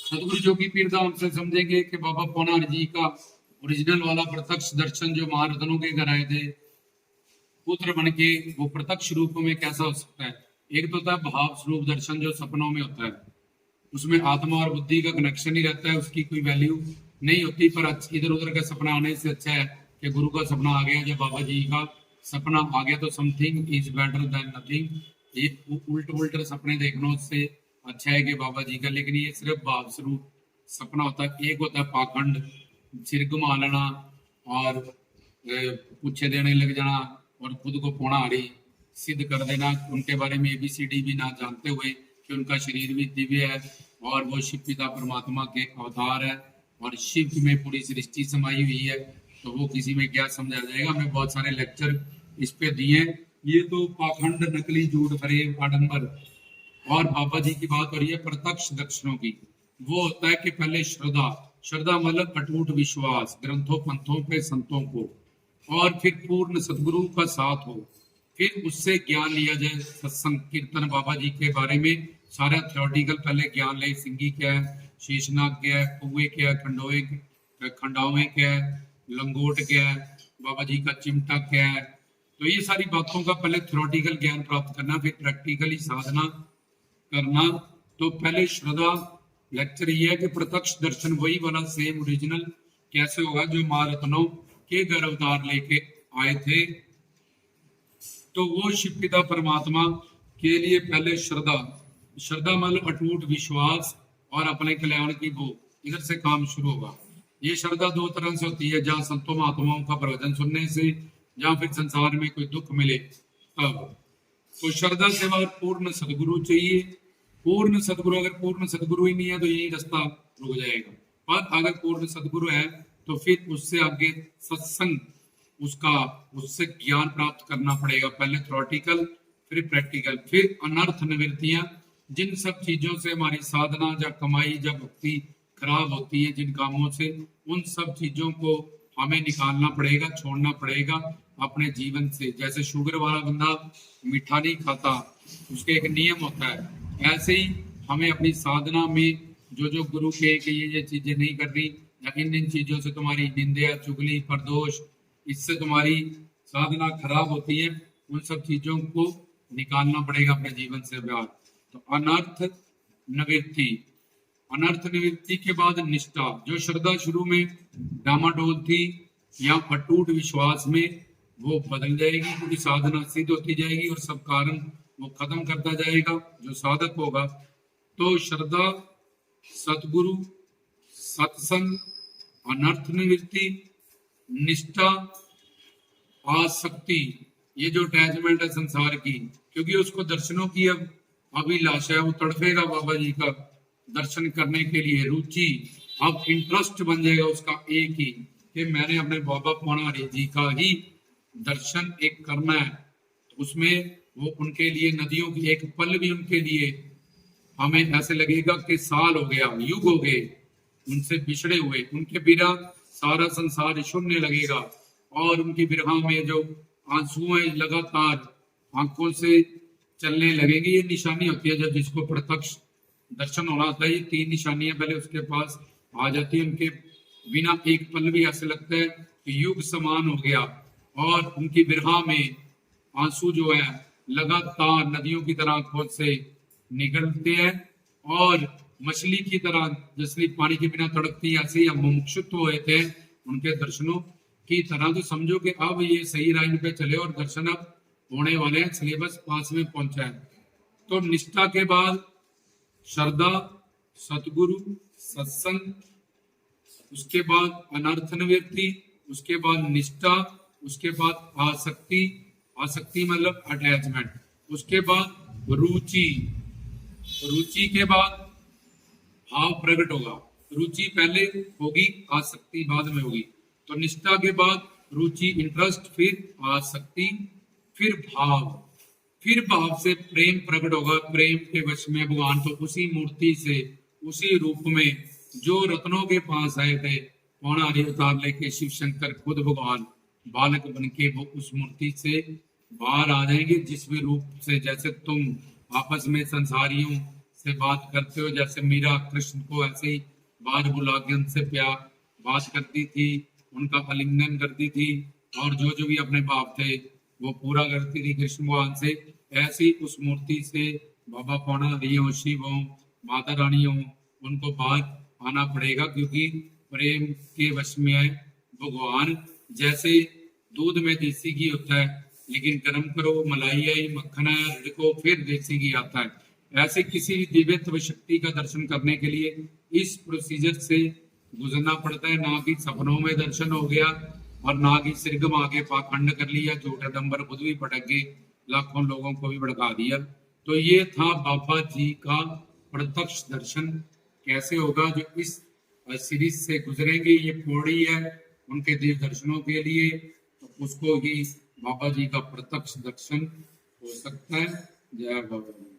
सतगुरु जोगी पीर धाम से समझेंगे कि बाबा पौनार जी का ओरिजिनल वाला प्रत्यक्ष दर्शन जो महारत्नों के घर आए थे पुत्र बन के, वो प्रत्यक्ष रूप में कैसा हो सकता है। एक तो होता है भाव स्वरूप दर्शन जो सपनों में होता है, उसमें आत्मा और बुद्धि का कनेक्शन ही रहता है, उसकी कोई वैल्यू नहीं होती। पर इधर उधर का सपना आने से अच्छा है कि गुरु का सपना आ गया, जब बाबा जी का सपना आ गया तो something is better than nothing. ये उल्ट उल्ट सपने देखने से अच्छा है कि बाबा जी का, लेकिन ये सिर्फ भाव स्वरूप सपना होता है। एक होता है पाखंड, सिर घुमा लेना और पूछे देने लग जाना और खुद को पौणारी सिद्ध कर देना, उनके बारे में ABCD भी ना जानते हुए कि उनका शरीर भी दिव्य है और वो शिव पिता परमात्मा के अवतार है और शिव में पूरी सृष्टि समाई हुई है। तो वो किसी में क्या समझा जाएगा। हमने बहुत सारे लेक्चर इस पे दिए। ये तो पाखंड, नकली, झूठ, फरेब, आडंबर। और बाबा जी की बात हो रही है प्रत्यक्ष दर्शनों की। वो होता है कि पहले श्रद्धा, श्रद्धा मतलब अटूट विश्वास ग्रंथों पंथों पे संतों को, और फिर पूर्ण सदगुरु का साथ हो, फिर उससे ज्ञान लिया जाए। सत्संग कीर्तन बाबा जी के बारे में सारा थ्योरेटिकल पहले ज्ञान ले। सिंगी क्या है, शेषनाग क्या है, कुएं क्या है, खंडोए खंडावे क्या है, लंगोट क्या है, बाबा जी का चिमटा क्या है। तो ये सारी बातों का पहले थ्योरेटिकल ज्ञान प्राप्त करना, फिर प्रैक्टिकली साधना करना। तो पहले श्रद्धा लेक्चर ये है कि प्रत्यक्ष दर्शन वही वाला सेम ओरिजिनल कैसे होगा जो महारत्नों के घर अवतार लेके आए थे। तो वो शिव पिता परमात्मा के लिए पहले श्रद्धा, श्रद्धा मतलब अटूट विश्वास और अपने कल्याण की वो, इधर से काम शुरू होगा। ये श्रद्धा दो तरह से होती है, जहाँ संतों महात्माओं का प्रवचन सुनने से, जहाँ फिर संसार में कोई दुख मिले तब। तो श्रद्धा से बाद पूर्ण सदगुरु चाहिए। पूर्ण सदगुरु, अगर पूर्ण सदगुरु ही नहीं है तो यही रास्ता रुक जाएगा। पर अगर पूर्ण सदगुरु है तो फिर उससे आगे सत्संग, उसका उससे ज्ञान प्राप्त करना पड़ेगा। पहले थ्योरेटिकल, फिर प्रैक्टिकल, फिर अनर्थ निवृत्तियां, जिन सब चीजों से हमारी साधना या कमाई या भक्ति खराब होती है, जिन कामों से, उन सब चीजों को हमें निकालना पड़ेगा, छोड़ना पड़ेगा अपने जीवन से। जैसे शुगर वाला बंदा मीठा नहीं खाता, उसके एक नियम होता है, ऐसे ही हमें अपनी साधना में जो जो गुरु के कि ये चीजें नहीं करनी, या इन चीजों से तुम्हारी निंदा, चुगली, परदोष, इससे तुम्हारी साधना खराब होती है, उन सब चीजों को निकालना पड़ेगा अपने जीवन से बाहर। तो अनर्थ निवृत्ति, अनर्थ निवृत्ति के बाद निष्ठा। जो श्रद्धा शुरू में डामाडोल थी या अटूट विश्वास में, वो बदल जाएगी क्योंकि साधना सिद्ध होती जाएगी और सब कारण वो खत्म करता जाएगा जो साधक होगा। तो श्रद्धा, सतगुरु, सत्संग, अनर्थ निवृत्ति, निष्ठा, आसक्ति, ये जो अटैचमेंट है संसार की, क्योंकि उसको दर्शनों की अब अभिलाषा है, वो तड़पेगा बाबा जी का दर्शन करने के लिए। रुचि, अब इंटरेस्ट बन जाएगा उसका एक ही, कि मैंने अपने बाबा पौनारी जी का ही दर्शन एक करना है। तो उसमें वो उनके लिए नदियों की एक पल भी उनके लिए हमें ऐसे लगेगा कि साल हो गया, युग हो गए उनसे बिछड़े हुए। उनके बिना सारा संसार शून्य लगेगा और उनकी बिरहा में जो आंसुएं लगातार आंखों से चलने लगेंगे। ये निशानी होती है जब जिसको प्रत्यक्ष दर्शन होना होता है। ये तीन निशानियां पहले उसके पास आ जाती है। उनके बिना एक पल भी ऐसे लगता है कि युग समान हो गया, और उनकी बिरहा में आंसू जो है लगातार नदियों की तरह आंखों से निकलते हैं, और मछली की तरह जैसे पानी के बिना तड़पती, ऐसे हम मुमुक्षुत्व हुए थे उनके दर्शनों की तरह। तो समझो कि अब ये सही लाइन पे चले और दर्शन अब होने वाले हैं, सिलेबस पास में पहुंचा है। तो निष्ठा के बाद श्रद्धा, सतगुरु, सत्संग, उसके बाद अनर्थ निवृत्ति, उसके बाद निष्ठा, उसके बाद आसक्ति, आसक्ति मतलब अटैचमेंट, उसके बाद रुचि, रुचि के बाद भाव प्रकट होगा। रुचि पहले होगी, आसक्ति बाद में होगी। तो निष्ठा के बाद रुचि, इंटरेस्ट, फिर आसक्ति, फिर भाव, फिर भाव से प्रेम प्रकट होगा। प्रेम के वश में भगवान तो उसी मूर्ति से, उसी रूप में जो रत्नों के पास आए थे, पौनारी अवतार लेके शिव शंकर खुद भगवान बालक बन के वो उस मूर्ति से बाहर आ जाएंगे, जिस भी रूप से। जैसे तुम आपस में संसारियों से बात करते हो, जैसे मीरा कृष्ण को ऐसे ही बार बुला के उनसे प्यार बात करती थी, उनका आलिंगन करती थी, और जो जो भी अपने पाप थे वो पूरा करती थी कृष्ण भगवान से। ऐसी उस मूर्ति से बाबा पौना हरि हो, शिव हो, माता रानी हो, उनको बाहर आना पड़ेगा, क्योंकि प्रेम के वश में है भगवान। जैसे दूध में देसी घी होता है, लेकिन गर्म करो मलाई आई मक्खन है देखो फिर देसी घी आता है। ऐसे किसी भी दिव्यत्व शक्ति का दर्शन करने के लिए इस प्रोसीजर से गुजरना पड़ता है। ना कि सपनों में दर्शन हो गया और ना कि सिर घुमा के पाखंड कर लिया, झूठे डंबर खुद भी पटक के लाखों लोगों को भी भड़का दिया। तो ये था बाबा जी का प्रत्यक्ष दर्शन। कैसे होगा, जो इस सीरीज से गुजरेंगे, ये पौड़ी है उनके दिव्य दर्शनों के लिए, तो उसको ही बाबा जी का प्रत्यक्ष दर्शन हो सकता है। जय बाबा।